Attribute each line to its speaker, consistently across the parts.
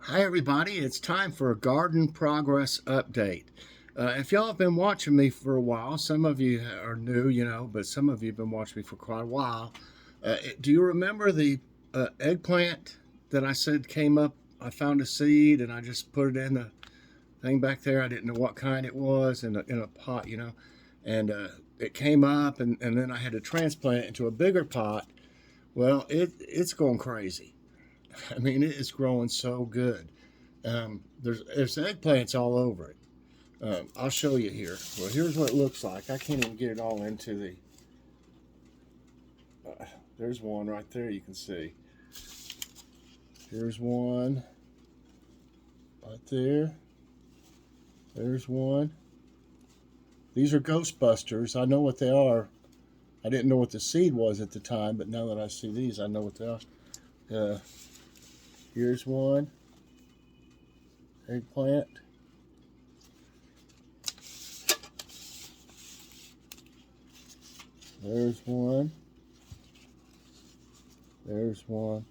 Speaker 1: Hi everybody, it's time for a garden progress update. If y'all have been watching me for a while, some of you are new, but some of you have been watching me for quite a while. Do you remember the eggplant that I said came up? I found a seed and I just put it in the thing back there. I didn't know what kind it was in a pot, and it came up and then I had to transplant it into a bigger pot. Well, it's going crazy. I mean, it is growing so good. There's eggplants all over it. I'll show you here. Well, here's what it looks like. I can't even get it all into the. There's one right there. You can see. Here's one right there. There's one. These are Ghostbusters. I know what they are. I didn't know what the seed was at the time, but now that I see these, I know what they are. Here's one eggplant. There's one. There's one.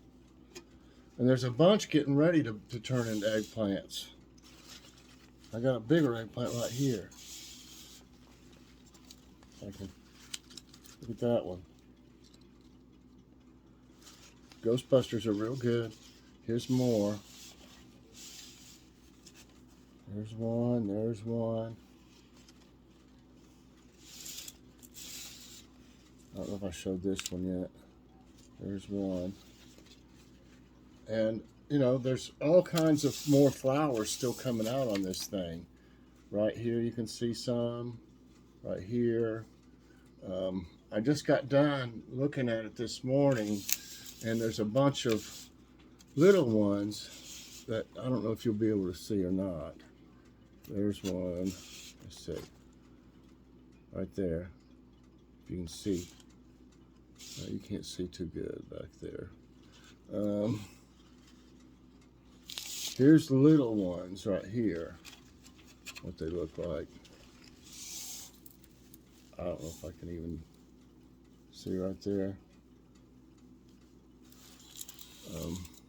Speaker 1: And there's a bunch getting ready to turn into eggplants. I got a bigger eggplant right here. I can look at that one. Ghostbusters are real good. Here's more. There's one. There's one. I don't know if I showed this one yet. There's one. And, there's all kinds of more flowers still coming out on this thing. Right here you can see some. Right here. I just got done looking at it this morning, and there's a bunch of little ones that I don't know if you'll be able to see or not. There's one. Let's see. Right there. If you can see. You can't see too good back there. Here's the little ones right here. What they look like. I don't know if I can even see right there.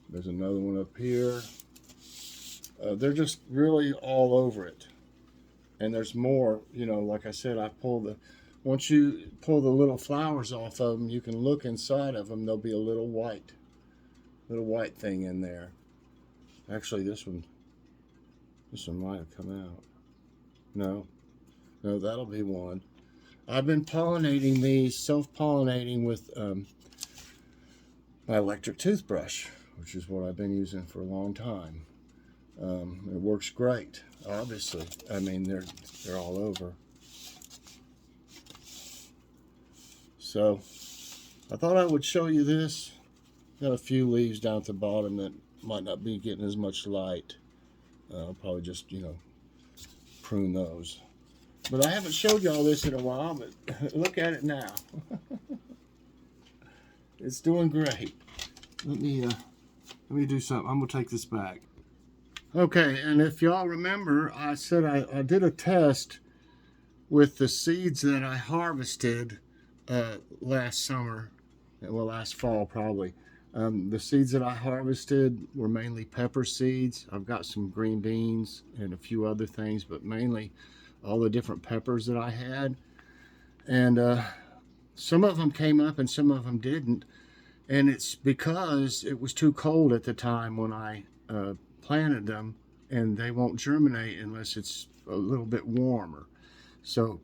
Speaker 1: There's another one up here. They're just really all over it. And there's more, like I said, once you pull the little flowers off of them, you can look inside of them. There'll be a little white thing in there. Actually, this one might have come out. No, that'll be one. I've been pollinating these, self-pollinating with my electric toothbrush, which is what I've been using for a long time. It works great, obviously. I mean, they're all over. So, I thought I would show you this. Got a few leaves down at the bottom that might not be getting as much light. I'll probably just, prune those. But I haven't showed y'all this in a while, but look at it now. It's doing great. Let me do something. I'm gonna take this back. Okay, and if y'all remember, I said I did a test with the seeds that I harvested last summer, well, last fall probably. The seeds that I harvested were mainly pepper seeds. I've got some green beans and a few other things, but mainly all the different peppers that I had. And some of them came up and some of them didn't. And it's because it was too cold at the time when I planted them, and they won't germinate unless it's a little bit warmer. So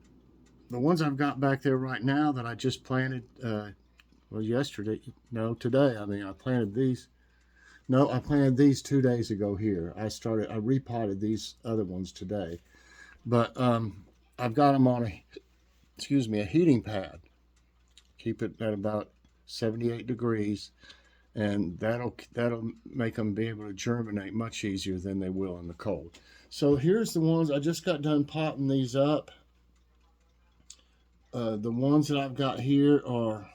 Speaker 1: the ones I've got back there right now that I just planted, today. I mean, I planted these. No, I planted these 2 days ago here. I repotted these other ones today. But I've got them on a heating pad. Keep it at about 78 degrees, and that'll make them be able to germinate much easier than they will in the cold. So here's the ones I just got done potting these up. The ones that I've got here are,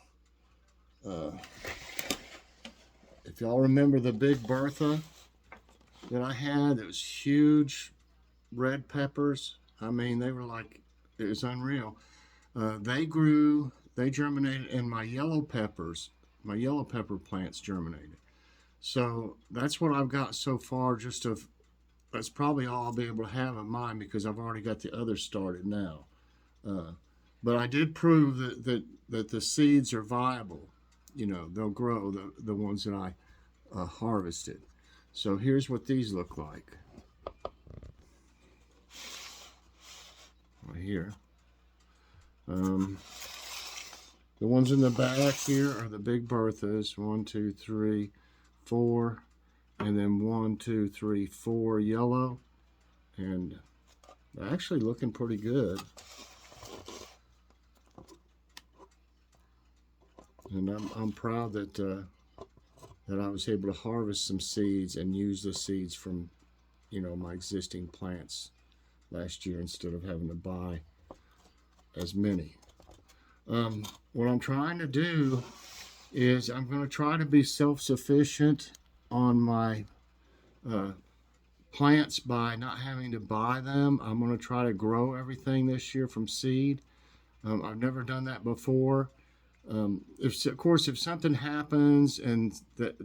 Speaker 1: if y'all remember the big Bertha that I had, that was huge red peppers. I mean, they were like, it was unreal. They germinated, and my yellow pepper plants germinated. So that's what I've got so far. That's probably all I'll be able to have of mine because I've already got the others started now. Uh, but I did prove that the seeds are viable. You know, they'll grow, the ones that I harvested. So here's what these look like. Right here. The ones in the back here are the big Berthas. 1, 2, 3, 4, and then 1, 2, 3, 4 yellow, and they're actually looking pretty good. And I'm proud that that I was able to harvest some seeds and use the seeds from, you know, my existing plants last year instead of having to buy as many. What I'm trying to do is I'm going to try to be self-sufficient on my plants by not having to buy them. I'm going to try to grow everything this year from seed. I've never done that before. Of course, if something happens and that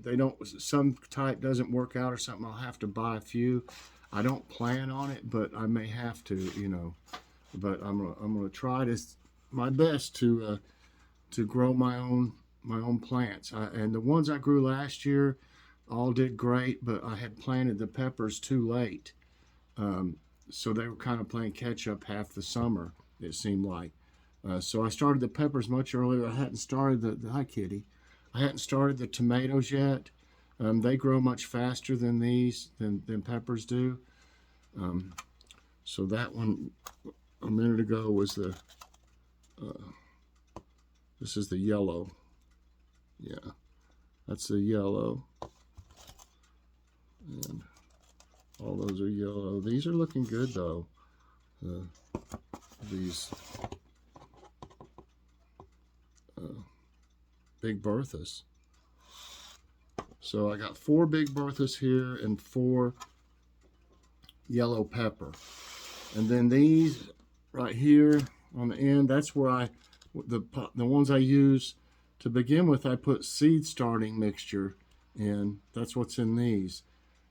Speaker 1: some type doesn't work out or something, I'll have to buy a few. I don't plan on it, but I may have to, you know. But I'm gonna try my best to grow my own plants. And the ones I grew last year all did great, but I had planted the peppers too late, so they were kind of playing catch up half the summer. It seemed like. So I started the peppers much earlier. I hadn't started hi kitty. I hadn't started the tomatoes yet. They grow much faster than than peppers do. So that one a minute ago was this is the yellow. Yeah, that's the yellow. And all those are yellow. These are looking good though. These big Berthas. So I got 4 big Berthas here and 4 yellow pepper. And then these right here on the end, that's where the ones I use to begin with, I put seed starting mixture in. That's what's in these.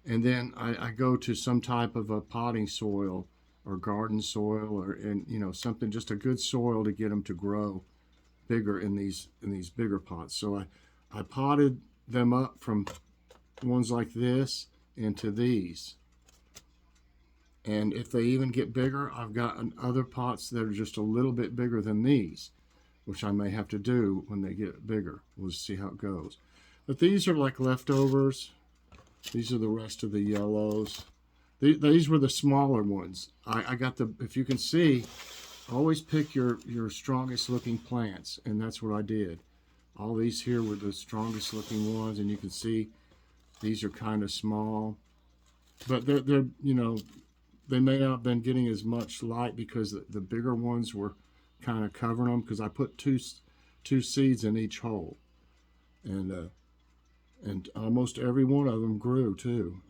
Speaker 1: And then I go to some type of a potting soil or garden soil or something, just a good soil to get them to grow bigger in these bigger pots. So I potted them up from ones like this into these. And if they even get bigger, I've got other pots that are just a little bit bigger than these, which I may have to do when they get bigger. We'll see how it goes. But these are like leftovers. These are the rest of the yellows. These were the smaller ones. I got if you can see, always pick your strongest looking plants, and that's what I did. All these here were the strongest looking ones, and you can see these are kind of small, but they're they may not have been getting as much light because the bigger ones were kind of covering them, because I put two seeds in each hole, and almost every one of them grew too.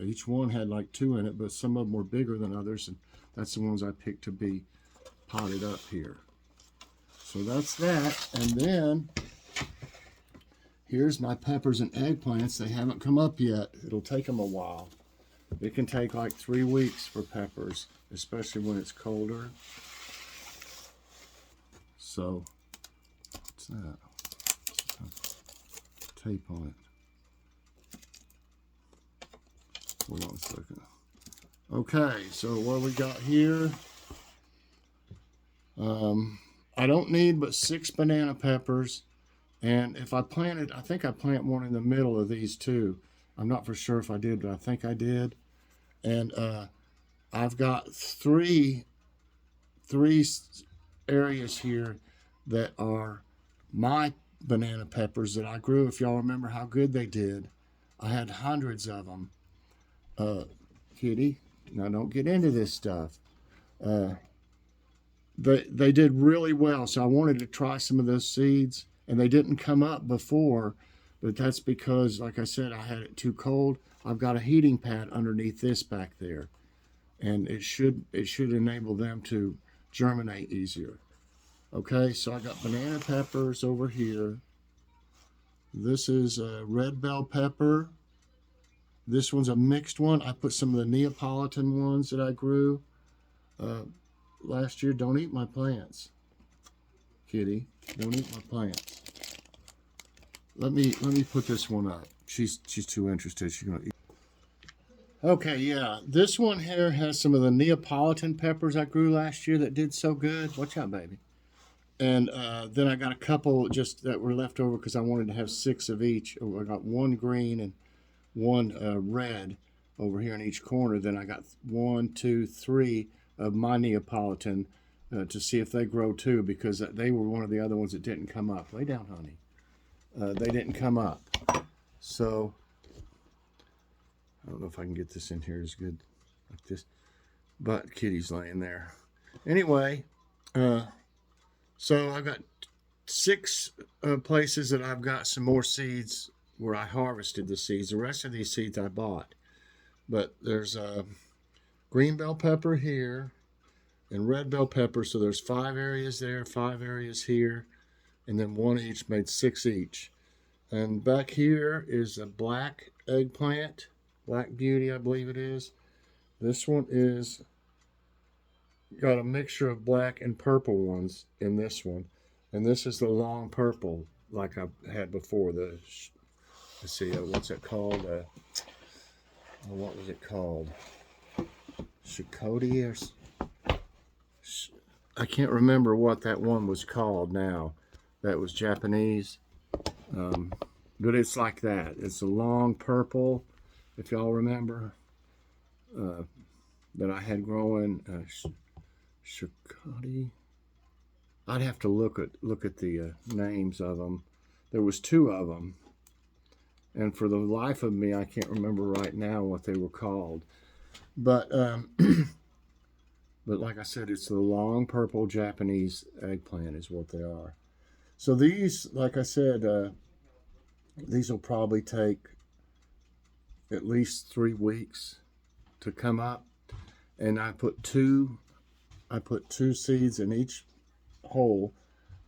Speaker 1: Each one had like 2 in it, but some of them were bigger than others, and that's the ones I picked to be potted up here. So that's that. And then here's my peppers and eggplants. They haven't come up yet. It'll take them a while. It can take like 3 weeks for peppers, especially when it's colder. So what's that? Tape on it. Hold on a second. Okay, so what we got here? I don't need but 6 banana peppers, and if I planted, I think I plant one in the middle of these too. I'm not for sure if I did, but I think I did. And I've got three areas here that are my banana peppers that I grew. If y'all remember how good they did, I had hundreds of them. Kitty, now don't get into this stuff. They did really well, so I wanted to try some of those seeds, and they didn't come up before, but that's because, like I said, I had it too cold. I've got a heating pad underneath this back there, and it should enable them to germinate easier. Okay, so I got banana peppers over here. This is a red bell pepper, This one's a mixed one. I put some of the Neapolitan ones that I grew last year. Don't eat my plants, kitty. Don't eat my plants. Let me put this one up. She's too interested. She's gonna eat. Okay, yeah. This one here has some of the Neapolitan peppers I grew last year that did so good. Watch out, baby. And then I got a couple just that were left over because I wanted to have 6 of each. I got one green and one red over here in each corner. Then I got 1, 2, 3 of my Neapolitan to see if they grow too, because they were one of the other ones that didn't come up. Lay down, honey. They didn't come up. So I don't know if I can get this in here as good like this, but Kitty's laying there. Anyway, so I've got 6 places that I've got some more seeds where I harvested the seeds. The rest of these seeds I bought. But there's green bell pepper here and red bell pepper. So there's 5 areas there, 5 areas here, and then 1 each, made 6 each. And back here is a black eggplant, Black Beauty, I believe it is. This one is got a mixture of black and purple ones in this one. And this is the long purple like I had before. Let's see, what's it called? What was it called? Shikoti or I can't remember what that one was called now. That was Japanese. But it's like that. It's a long purple, if y'all remember, that I had growing. Shikoti. I'd have to look at the names of them. There was 2 of them, and for the life of me, I can't remember right now what they were called. But but like I said, it's the long purple Japanese eggplant is what they are. So these, like I said, these will probably take at least 3 weeks to come up, and I put two seeds in each hole,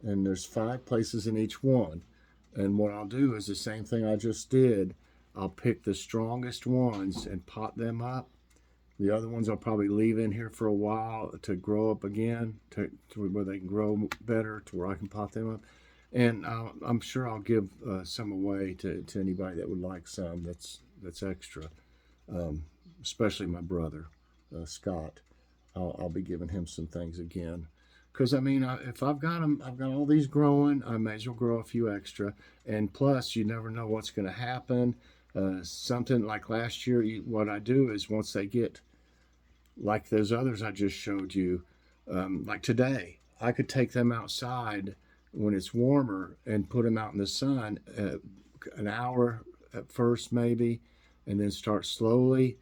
Speaker 1: and there's 5 places in each one. And what I'll do is the same thing I just did. I'll pick the strongest ones and pot them up. The other ones I'll probably leave in here for a while to grow up again, to where they can grow better, to where I can pot them up. And I'm sure I'll give some away to anybody that would like some that's extra, especially my brother, Scott. I'll be giving him some things again. Because, I mean, if I've got them, I've got all these growing, I may as well grow a few extra. And plus, you never know what's going to happen. Something like last year, what I do is once they get, like those others I just showed you, like today, I could take them outside when it's warmer and put them out in the sun an hour at first maybe, and then start slowly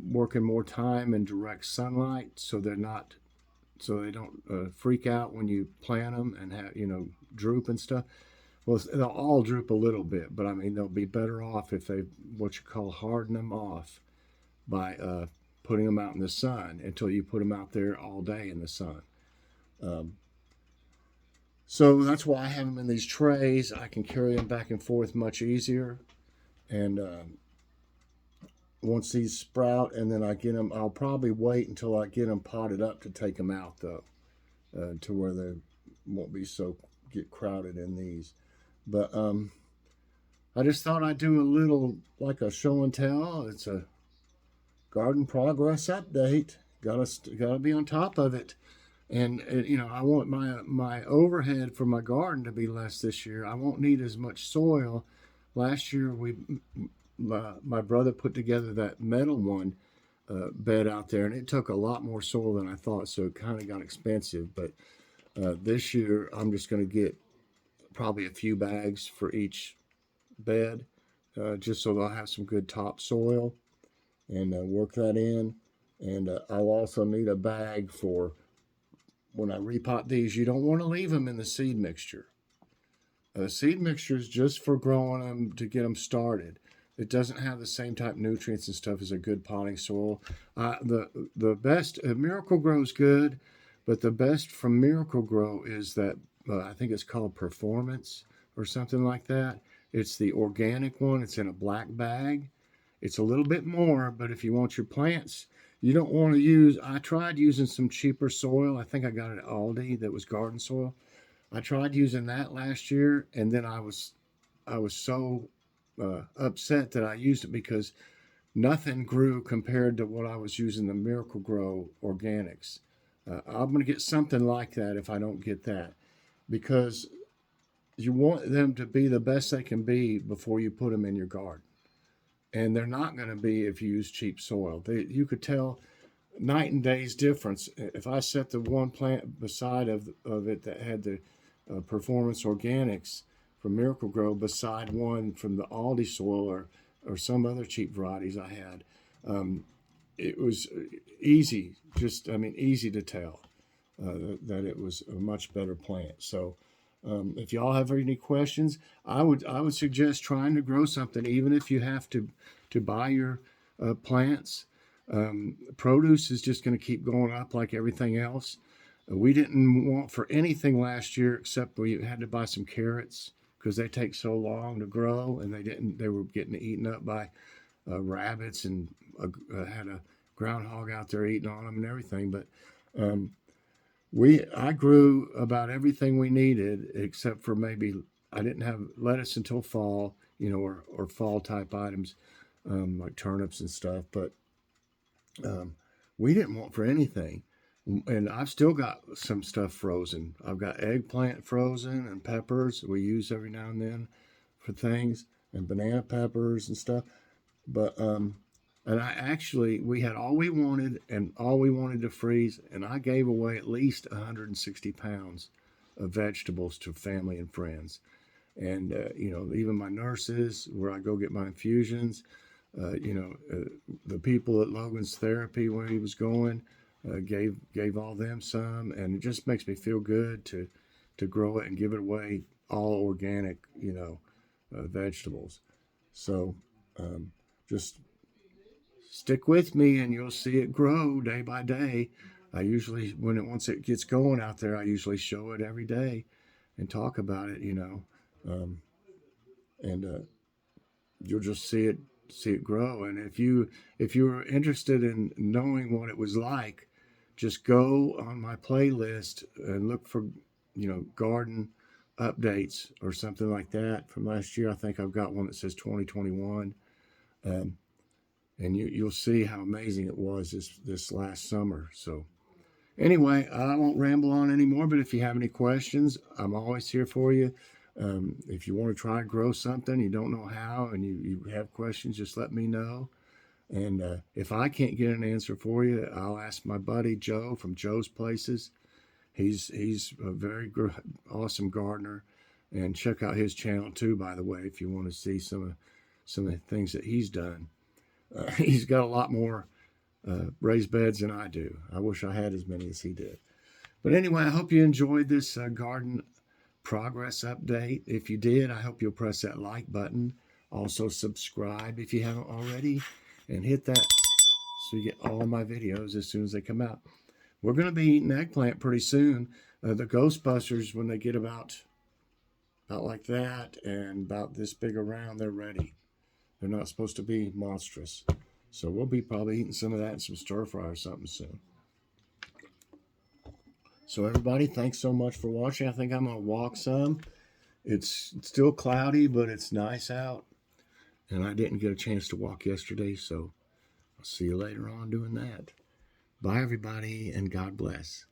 Speaker 1: working more time in direct sunlight so they don't freak out when you plant them and have, droop and stuff. Well, they'll all droop a little bit, but I mean, they'll be better off if they, what you call, harden them off by putting them out in the sun until you put them out there all day in the sun. So that's why I have them in these trays. I can carry them back and forth much easier. And once these sprout and then I get them, I'll probably wait until I get them potted up to take them out though, to where they won't be get crowded in these. But I just thought I'd do a little, like a show and tell. It's a garden progress update. Gotta be on top of it. And I want my overhead for my garden to be less this year. I won't need as much soil. Last year my brother put together that metal one bed out there, and it took a lot more soil than I thought, so it kind of got expensive. But this year I'm just going to get probably a few bags for each bed, just so they'll have some good topsoil, and work that in. And I'll also need a bag for when I repot these. You don't want to leave them in the seed mixture. Seed mixture is just for growing them to get them started. It doesn't have the same type of nutrients and stuff as a good potting soil. The best, Miracle Grow's good, but the best from Miracle Grow is that, I think it's called Performance or something like that. It's the organic one. It's in a black bag. It's a little bit more, but if you want your plants, you don't want to use, I tried using some cheaper soil. I think I got it at Aldi that was garden soil. I tried using that last year, and then I was so upset that I used it because nothing grew compared to what I was using the Miracle Grow organics. I'm going to get something like that if I don't get that, because you want them to be the best they can be before you put them in your garden. And they're not going to be if you use cheap soil. You could tell night and day's difference. If I set the one plant beside of it that had the Performance Organics from Miracle Grow beside one from the Aldi soil or some other cheap varieties I had, it was easy, easy to tell that it was a much better plant. So if y'all have any questions, I would suggest trying to grow something, even if you have to buy your plants. Produce is just going to keep going up like everything else. We didn't want for anything last year except we had to buy some carrots because they take so long to grow, and they were getting eaten up by rabbits, and had a groundhog out there eating on them and everything. But I grew about everything we needed except for maybe I didn't have lettuce until fall, or fall type items like turnips and stuff. But we didn't want for anything. And I've still got some stuff frozen. I've got eggplant frozen and peppers we use every now and then for things, and banana peppers and stuff. But we had all we wanted and all we wanted to freeze, and I gave away at least 160 pounds of vegetables to family and friends. And, even my nurses, where I go get my infusions, the people at Logan's Therapy where he was going, gave all them some, and it just makes me feel good to grow it and give it away all organic, vegetables. So just stick with me and you'll see it grow day by day. I usually, once it gets going out there, I usually show it every day and talk about it, and you'll just see it grow. And if you were interested in knowing what it was like, just go on my playlist and look for, garden updates or something like that from last year. I think I've got one that says 2021. And you'll see how amazing it was this last summer. So anyway, I won't ramble on anymore, but if you have any questions, I'm always here for you. If you want to try to grow something, you don't know how, and you have questions, just let me know. And if I can't get an answer for you, I'll ask my buddy Joe from Joe's Places. He's a very awesome gardener, and check out his channel too, by the way, if you want to see some of the things that he's done. He's got a lot more raised beds than I do. I wish I had as many as he did. But anyway, I hope you enjoyed this garden progress update. If you did, I hope you'll press that like button. Also subscribe if you haven't already, and hit that so you get all of my videos as soon as they come out. We're going to be eating eggplant pretty soon. The Ghostbusters, when they get about like that and about this big around, they're ready. They're not supposed to be monstrous. So we'll be probably eating some of that in some stir fry or something soon. So everybody, thanks so much for watching. I think I'm going to walk some. It's still cloudy, but it's nice out. And I didn't get a chance to walk yesterday, so I'll see you later on doing that. Bye, everybody, and God bless.